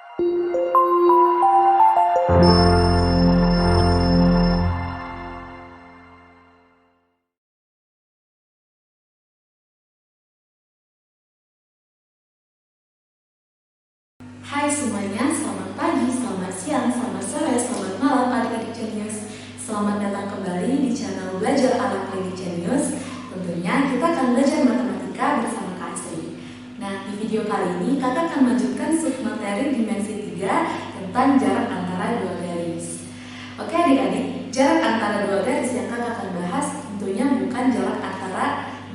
Hai semuanya, selamat pagi, selamat siang, selamat sore, selamat malam adik-adik Genius. Selamat datang kembali di channel Belajar Anak Klinik Genius. Tentunya kita akan belajar matematika bersama Kak Asri. Nah, di video kali ini kakak akan melanjutkan submateri dimensi 3 tentang jarak antara dua garis. Oke adik-adik, jarak antara dua garis yang kakak akan bahas tentunya bukan jarak antara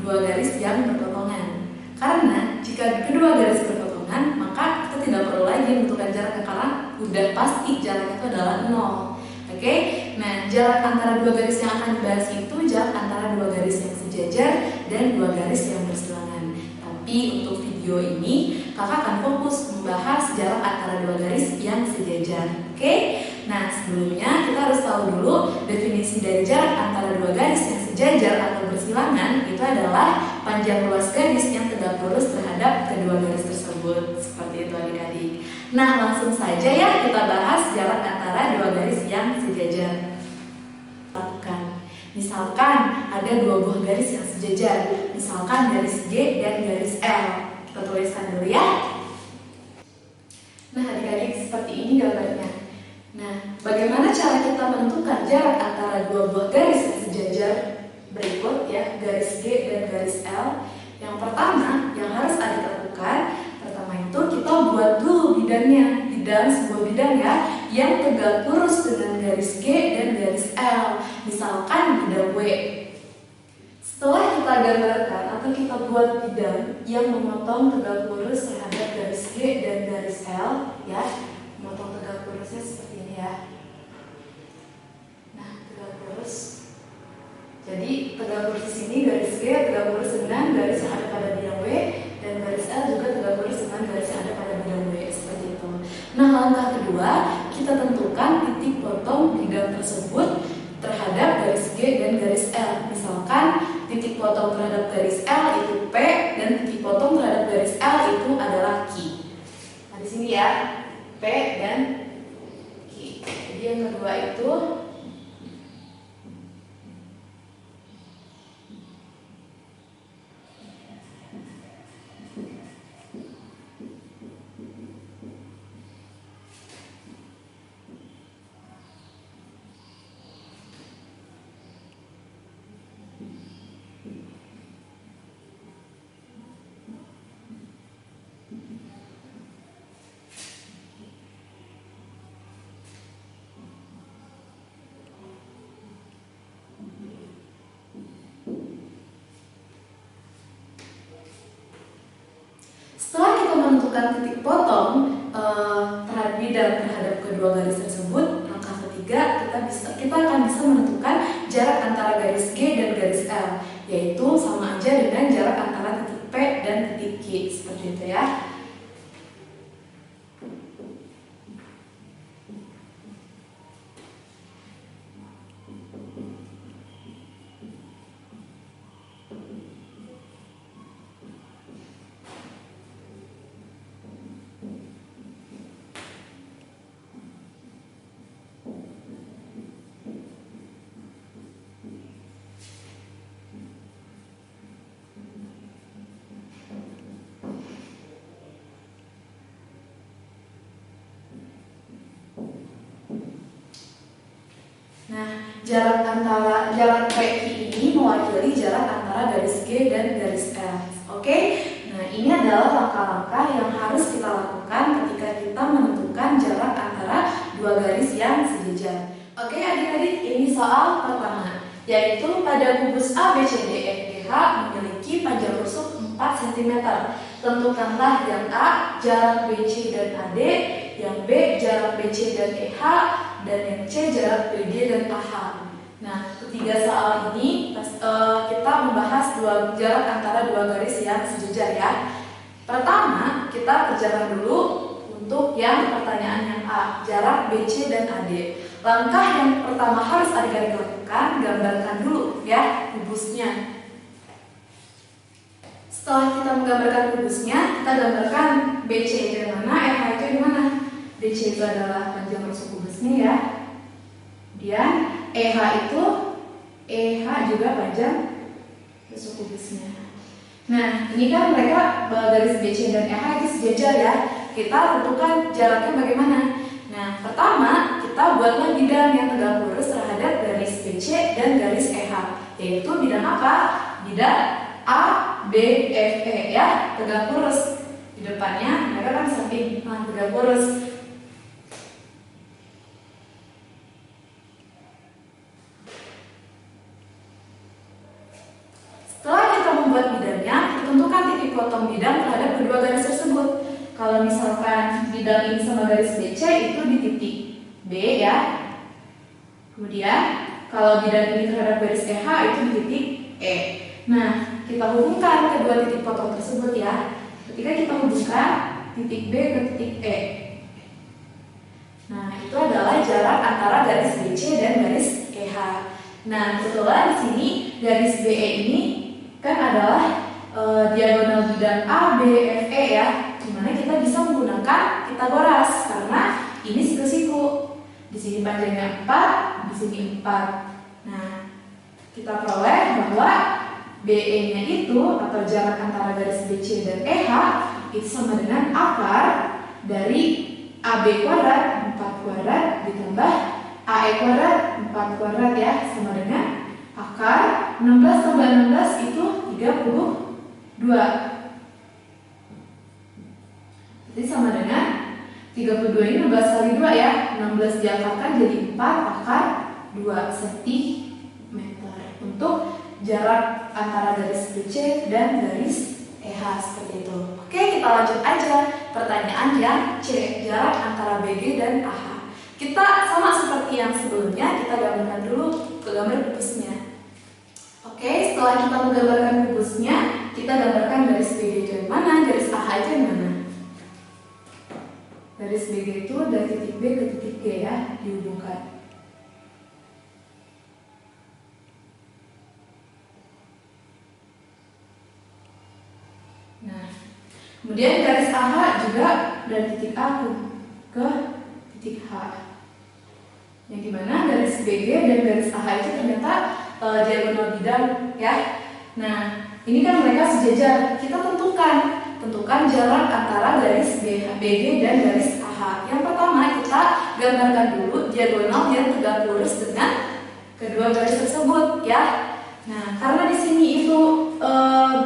dua garis yang berpotongan. Karena jika kedua garis berpotongan, maka kita tidak perlu lagi menentukan jaraknya karena udah pasti jaraknya itu adalah 0. Oke? Nah, jarak antara dua garis yang akan dibahas itu jarak antara dua garis yang sejajar dan dua garis yang berseberangan. Tapi untuk video ini, kakak akan fokus membahas jarak antara dua garis yang sejajar. Oke? Nah, sebelumnya kita harus tahu dulu definisi dari jarak antara dua garis yang sejajar atau bersilangan itu adalah panjang luas garis yang tegak lurus terhadap kedua garis tersebut. Seperti itu adik-adik. Nah, langsung saja ya kita bahas jarak antara dua garis yang sejajar. Misalkan ada dua buah garis yang sejajar, misalkan garis G dan garis L. Kita tuliskan dulu ya. Nah, adik-adik, seperti ini gambarnya. Nah, bagaimana cara kita menentukan jarak antara dua buah garis yang sejajar? Berikut ya, garis G dan garis L. Yang pertama yang harus adik lakukan, pertama itu kita buat dulu bidangnya, bidang sebuah bidang ya, yang tegak lurus dengan garis G dan garis L. Misalkan bidang W. Setelah kita gambarkan atau kita buat bidang yang memotong tegak lurus terhadap garis G dan garis L, ya, memotong tegak lurusnya seperti ini ya. Nah, tegak lurus. Jadi tegak lurus di sini garis G tegak lurus dengan garis yang ada pada bidang W, dan garis L juga tegak lurus dengan garis yang ada pada bidang W, seperti itu. Nah, langkah kedua, kita tentukan titik potong bidang tersebut terhadap garis G dan garis L. Misalkan titik potong terhadap garis L itu P dan titik potong terhadap garis L itu adalah Q. Nah, di sini ya, P dan Q. Jadi yang kedua itu menentukan titik potong terhadap bidang terhadap kedua garis tersebut. Langkah ketiga kita akan bisa menentukan jarak antara garis G dan garis L, yaitu sama aja dengan jarak antara titik P dan titik Q, seperti itu ya. Nah, jarak PQ ini mewakili jarak antara garis G dan garis L. Oke? Nah, ini adalah langkah-langkah yang harus kita lakukan ketika kita menentukan jarak antara dua garis yang sejajar. Oke, adik-adik, ini soal pertama, yaitu pada kubus A, B, C, D, E, F, G, H memiliki panjang rusuk 4 cm. Tentukanlah yang A jarak BC dan AD, yang B jarak BC dan EH, dan yang C jarak BD dan AH. Nah, ketiga soal ini kita membahas jarak antara dua garis yang sejajar ya. Pertama, kita kerjakan dulu untuk yang pertanyaan yang A, jarak BC dan AD. Langkah yang pertama harus adik-adik lakukan, gambarkan dulu ya kubusnya. Setelah kita menggambarkan kubusnya, kita gambarkan BC di mana, RH itu di mana. BC itu adalah panjang rusuk kubusnya ya. Kemudian EH juga panjang rusuk kubusnya. Nah, ini kan mereka garis BC dan EH itu sejajar ya. Kita tentukan jaraknya bagaimana. Nah, pertama kita buatlah bidang yang tegak lurus terhadap garis BC dan garis EH, yaitu bidang apa? Bidang ABFE ya, tegak lurus. Di depannya mereka kan samping, tegak lurus. Setelah kita membuat bidangnya, kita tentukan titik potong bidang terhadap kedua garis tersebut. Kalau misalkan bidang ini sama garis BC itu di titik B ya. Kemudian kalau bidang ini terhadap garis EH itu di titik E. Nah, kita hubungkan kedua titik potong tersebut ya. Ketika kita hubungkan titik B ke titik E. Nah, itu adalah jarak antara garis BC dan garis EH. Nah, kebetulan di sini garis BE ini kan adalah diagonal bidang ABFE ya, dimana kita bisa menggunakan Pitagoras karena ini siku-siku. Di sini panjangnya 4, di sini 4. Nah, kita peroleh bahwa BE-nya itu atau jarak antara garis BC dan EH itu sama dengan akar dari AB kuadrat 4 kuadrat ditambah AE kuadrat 4 kuadrat ya, sama dengan akar 16 tambah 16 itu 32. Jadi sama dengan 32 ini 16 kali 2 ya. 16 diakarkan jadi 4 akar 2 cm untuk jarak antara garis BC dan garis EH seperti itu. Oke, kita lanjut aja. Pertanyaan yang C, jarak antara BG dan AH. Kita sama seperti yang sebelumnya, kita gambarkan dulu ke gambar kubusnya. Oke, setelah kita menggambarkan kubusnya, kita gambarkan garis BG itu yang mana, garis AH itu yang mana. Garis BG itu dari titik B ke titik G ya, dihubungkan. Nah, kemudian garis AH juga dari titik A ke titik H. Yang dimana garis BG dan garis AH itu ternyata diagonal bidang ya. Nah, ini kan mereka sejajar. Kita tentukan jarak antara garis BG dan garis AH. Yang pertama kita gambarkan dulu diagonal yang tegak lurus dengan kedua garis tersebut ya. Nah, karena di sini itu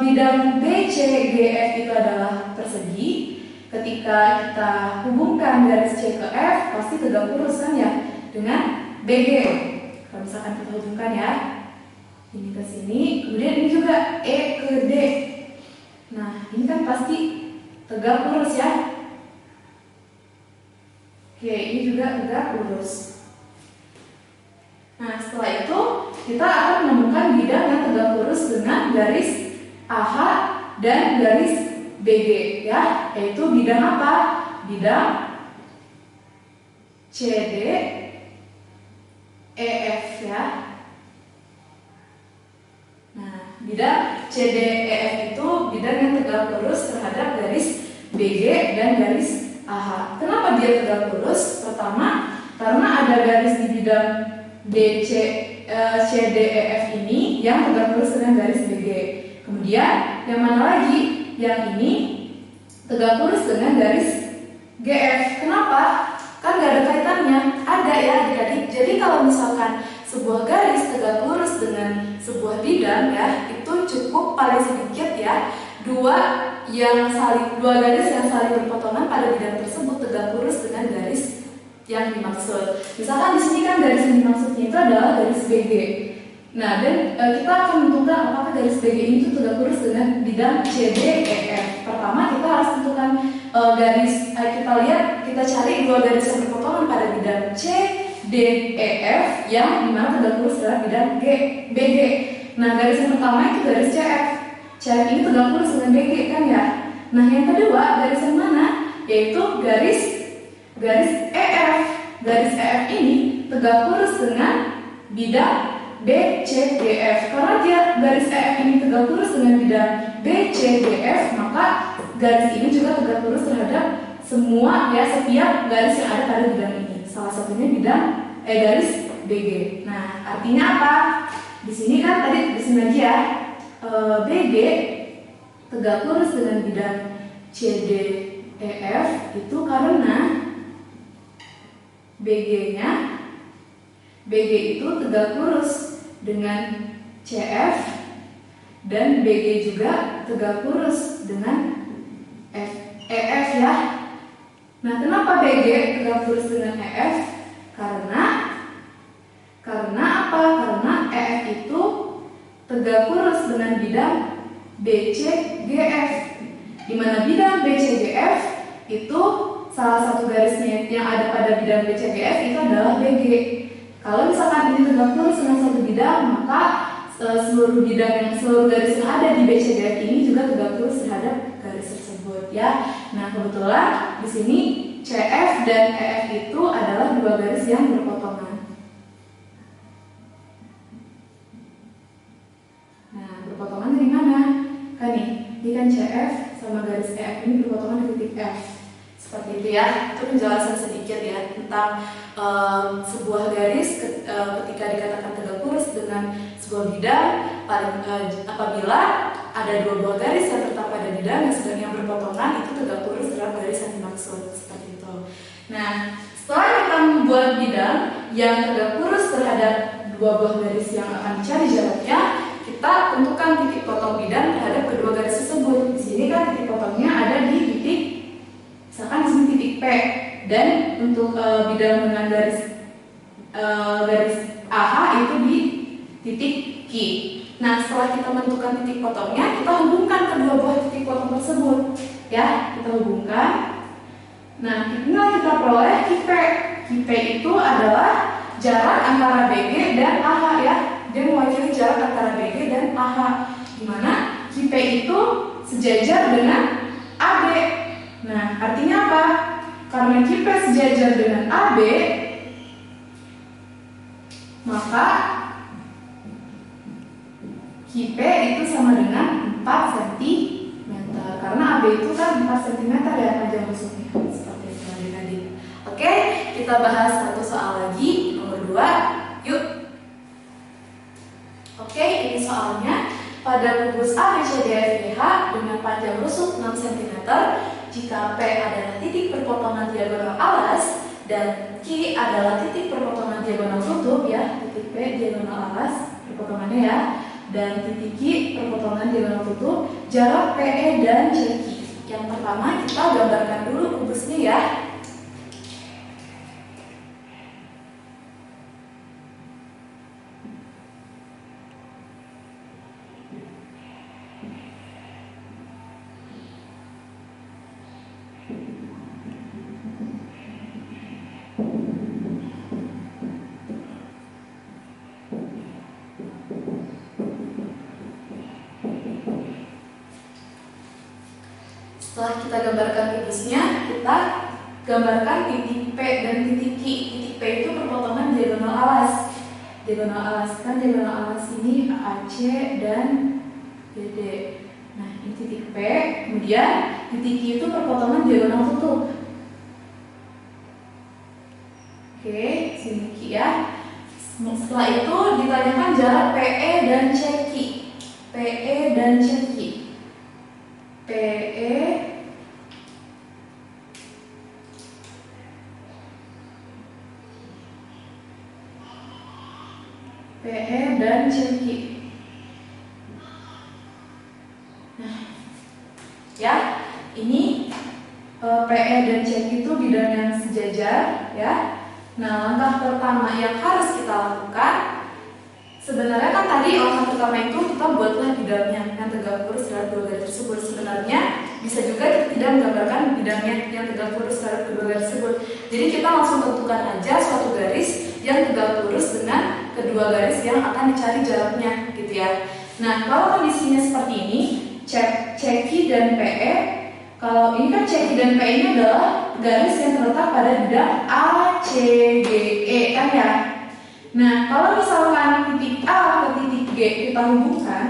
bidang BCGF itu adalah persegi. Ketika kita hubungkan garis C ke F pasti tegak lurus kan ya dengan BG. Kalau misalkan kita hubungkan ya, ini ke sini, kemudian ini juga E ke D. Nah, ini kan pasti tegak lurus ya. Oke, ini juga tegak lurus. Nah, setelah itu kita akan menemukan bidang yang tegak lurus dengan garis AH dan garis BG ya, yaitu bidang apa? Bidang CD EF ya. Nah, bidang CDEF itu bidang yang tegak lurus terhadap garis BG dan garis AH. Kenapa dia tegak lurus? Pertama, karena ada garis di bidang CDEF ini yang tegak lurus dengan garis BG. Kemudian, yang mana lagi? Yang ini tegak lurus dengan garis GF. Kenapa? Kan gak ada kaitannya. Ada ya adik-adik. Jadi kalau misalkan sebuah garis tegak lurus dengan sebuah bidang ya, itu cukup paling sedikit ya dua garis yang saling berpotongan pada bidang tersebut tegak lurus dengan garis yang dimaksud. Misalkan di sini kan garis yang dimaksudnya itu adalah garis BG. Nah, dan kita akan menentukan apakah garis BG ini itu tegak lurus dengan bidang CDEF. Pertama kita harus tentukan kita cari dua garis yang berpotongan pada bidang CDEF yang dimana tegak lurus adalah bidang BG. Nah, garis yang pertama itu garis CF. CF ini tegak lurus dengan BG kan ya. Nah, yang kedua garis yang mana? Yaitu garis EF. Garis EF ini tegak lurus dengan bidang BCDF. Karena dia garis EF ini tegak lurus dengan bidang BCDF, maka garis ini juga tegak lurus terhadap semua ya, setiap garis yang ada pada bidang ini. Salah satunya garis BG. Nah, artinya apa? Di sini kan tadi di sini aja ya. BG tegak lurus dengan bidang CDEF itu karena BG itu tegak lurus dengan CF dan BG juga tegak lurus dengan EF ya. Nah, kenapa BG tegak lurus dengan EF? Karena apa? Karena EF itu tegak lurus dengan bidang BCGF, di mana bidang BCGF itu salah satu garisnya yang ada pada bidang BCGF itu adalah BG. Kalau misalkan ini tegak lurus dengan satu bidang, maka seluruh garis yang ada di BCGF ini juga tegak lurus terhadap garis tersebut ya. Nah, kebetulan di sini CF dan EF itu adalah dua garis yang berpotongan. Nah, berpotongan dari mana? Kan ini kan CF sama garis EF ini berpotongan di titik F. Seperti itu ya. Itu penjelasan sedikit ya tentang sebuah garis ketika dikatakan tegak lurus dengan sebuah bidang apabila ada dua buah garis yang terletak pada bidang yang sedang yang berpotongan itu tegak lurus terhadap garis yang dimaksud, seperti itu. Nah, setelah kita membuat bidang yang tegak lurus terhadap dua buah garis yang akan dicari jaraknya, kita tentukan titik potong bidang terhadap kedua garis tersebut. Di sini kan titik potongnya ada di titik, misalkan di sini titik P, dan untuk bidang dengan garis AH itu di titik Q. Nah, setelah kita menentukan titik potongnya, kita hubungkan kedua buah titik potong tersebut. Ya, kita hubungkan. Nah, inilah kita peroleh QP. QP itu adalah jarak antara BG dan AH ya. Dia mewakili jarak antara BG dan AH, di mana QP itu sejajar dengan AB. Nah, artinya apa? Karena QP sejajar dengan AB, maka QP itu sama dengan 4 cm. Karena AB itu kan 4 cm ya panjang rusuknya. Seperti itu adik-adik. Oke, kita bahas satu soal lagi, nomor 2. Yuk. Oke, ini soalnya. Pada kubus ABCDEFGH dengan panjang rusuk 6 cm, jika P adalah titik perpotongan diagonal alas dan Q adalah titik perpotongan diagonal tutup ya, titik P diagonal alas perpotongannya ya, dan titik Q perpotongan diagonal tutup, jarak PE dan CQ. Yang pertama kita gambarkan dulu kubusnya ya. Setelah kita gambarkan kubusnya, kita gambarkan titik P dan titik Q. Titik P itu perpotongan diagonal alas. Diagonal alas kan diagonal alas ini AC dan BD. Nah, ini titik P, kemudian titik Q itu perpotongan diagonal tutup. Oke, sini Q ya. Setelah itu ditanyakan jarak PE dan CQ. PE dan CQ. PE dan CQ. Nah, ya, ini PE dan CQ itu bidang yang sejajar, ya. Nah, langkah pertama yang harus kita lakukan, sebenarnya kan tadi langkah pertama itu kita buatlah bidangnya yang tegak lurus terhadap dua garis tersebut. Sebenarnya bisa juga kita tidak menggambarkan bidangnya yang tegak lurus terhadap kedua garis tersebut. Jadi kita langsung tentukan aja suatu garis yang tegak lurus dengan kedua garis yang akan dicari jaraknya, gitu ya. Nah, kalau kondisinya seperti ini, CQ dan PE, kalau ini kan CQ dan PE ini adalah garis yang terletak pada bidang ACGE kan ya. Nah, kalau misalkan titik A ke titik G kita hubungkan,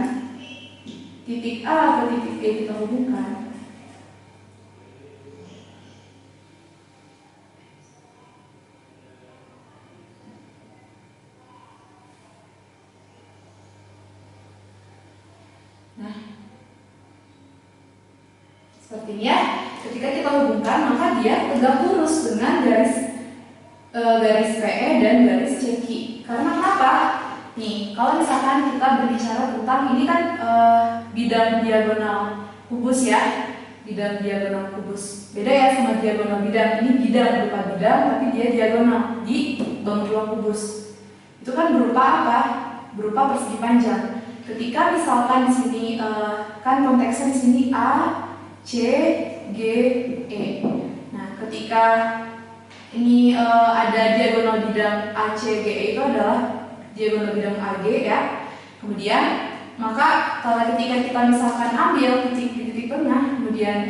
titik A ke titik G kita hubungkan, Seperti ini ya. Ketika kita hubungkan, maka dia tegak lurus dengan garis PE dan garis CQ. Karena kenapa? Nih, kalau misalkan kita berbicara tentang ini kan bidang diagonal kubus ya, bidang diagonal kubus. Beda ya sama diagonal bidang. Ini bidang berupa bidang, tapi dia diagonal di bawah ruang kubus. Itu kan berupa apa? Berupa persegi panjang. Ketika misalkan di sini kan konteksnya di sini A, C, G, E. Nah, ketika ini ada diagonal bidang AC, GE itu adalah diagonal bidang AG ya. Kemudian maka kalau ketika kita misalkan ambil titik tengah, kemudian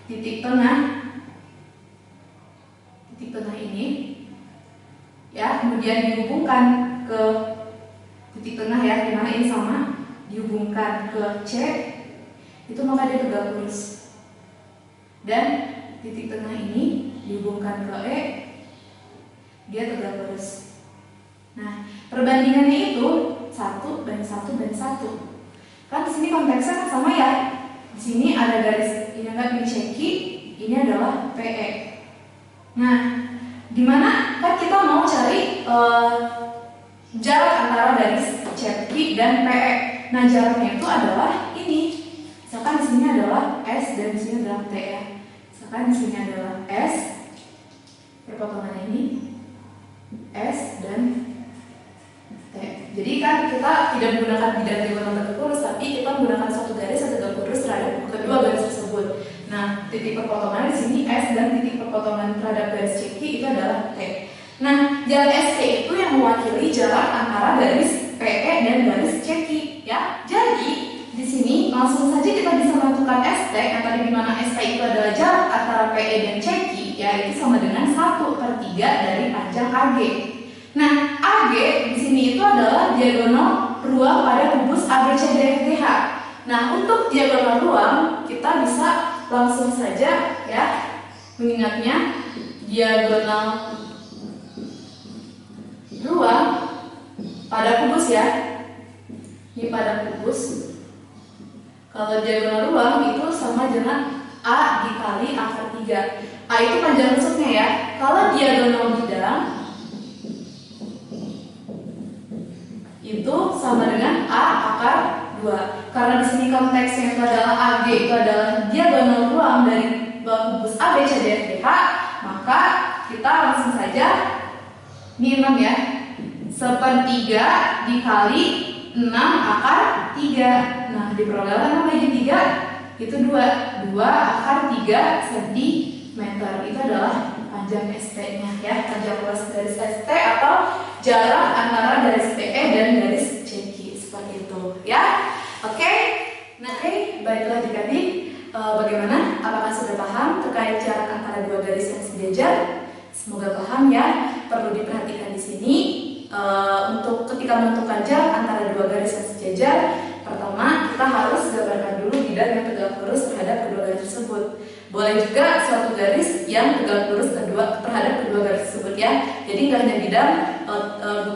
titik tengah ini ya, kemudian dihubungkan ke titik tengah ya, dimana ini sama dihubungkan ke C, itu maka dia tegak lurus. Dan titik tengah ini dihubungkan ke E, dia tegak lurus. Nah, perbandingannya itu 1 dan 1 dan 1. Kan di sini konteksnya kan sama ya. Di sini ada garis ini enggak, ini CQ, ini adalah PE. Nah, dimana kan kita mau cari jarak antara garis CQ dan PE. Nah, jaraknya itu adalah ini. Misalkan di sini adalah S dan di sini adalah T ya. Misalkan di sini adalah S, perpotongan ini S dan T. Jadi kan kita tidak menggunakan bidang diagonal tegak lurus, tapi kita menggunakan satu garis yang tegak lurus terhadap kedua garis tersebut. Nah, titik perpotongan di sini S dan titik perpotongan terhadap garis CQ itu adalah T. Nah, jarak ST itu yang mewakili jarak antara garis PE dan garis CQ ya. Jadi di sini langsung saja kita bisa menentukan ST yang tadi, di mana ST itu adalah jarak antara PE dan CQ ya, itu sama dengan 1/3 dari panjang AG. Nah, AG di sini itu adalah diagonal ruang pada kubus ABCDFGH. Nah, untuk diagonal ruang kita bisa langsung saja ya mengingatnya diagonal ruang pada kubus ya. Ini pada kubus. Kalau diagonal ruang itu sama dengan A dikali akar 3. A itu panjang rusuknya ya. Kalau diagonal bidang itu sama dengan A akar 2. Karena di sini konteksnya itu adalah AG itu adalah diagonal ruang dari kubus ABCDFGH, maka kita langsung saja ini 6 ya. 1/3 dikali 6 akar 3. Nah, diperolehkan apa jadi 3? Itu 2 akar 3 cm. Itu adalah panjang ST-nya ya, panjang luas garis ST atau jarak antara garis PE dan garis CQ, seperti itu ya. Oke. Nah, baiklah adik-adik, bagaimana? Apakah sudah paham terkait jarak antara dua garis yang sejajar? Semoga paham ya. Perlu diperhatikan di sini untuk ketika menentukan jarak antara dua garis yang sejajar, pertama kita harus gambarkan dulu bidang yang tegak lurus terhadap kedua garis tersebut. Boleh juga suatu garis yang tegak lurus terhadap kedua garis tersebut ya. Jadi nggak hanya bidang,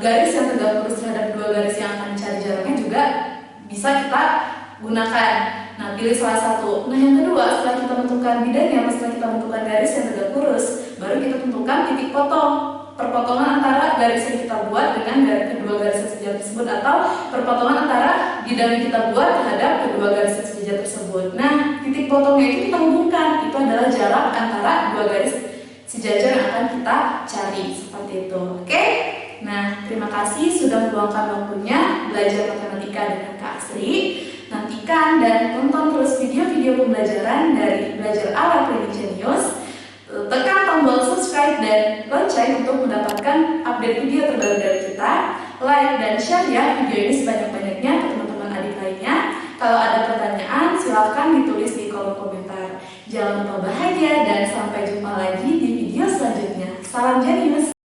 garis yang tegak lurus terhadap dua garis yang akan mencari jaraknya juga bisa kita gunakan. Nah, pilih salah satu. Nah, yang kedua, setelah kita menentukan bidangnya, setelah kita menentukan garis yang tegak lurus, baru kita tentukan titik potong, perpotongan antara garis yang kita buat dengan kedua garis yang sejajar tersebut, atau perpotongan antara bidang yang kita buat terhadap kedua garis yang sejajar tersebut. Nah, titik potongnya itu kita hubungkan, itu adalah jarak antara dua garis sejajar yang akan kita cari, seperti itu. Oke? Nah, terima kasih sudah meluangkan waktunya belajar matematika dengan Kak Asri. Nantikan dan tonton terus video-video pembelajaran dari Belajar ala Klinik Jenius. Tekan tombol subscribe dan lonceng untuk mendapatkan update video terbaru dari kita. Like dan share ya video ini sebanyak-banyaknya ke teman-teman adik lainnya. Kalau ada pertanyaan, silahkan ditulis di kolom komentar. Jangan lupa bahagia dan sampai jumpa lagi di video selanjutnya. Salam Jenius!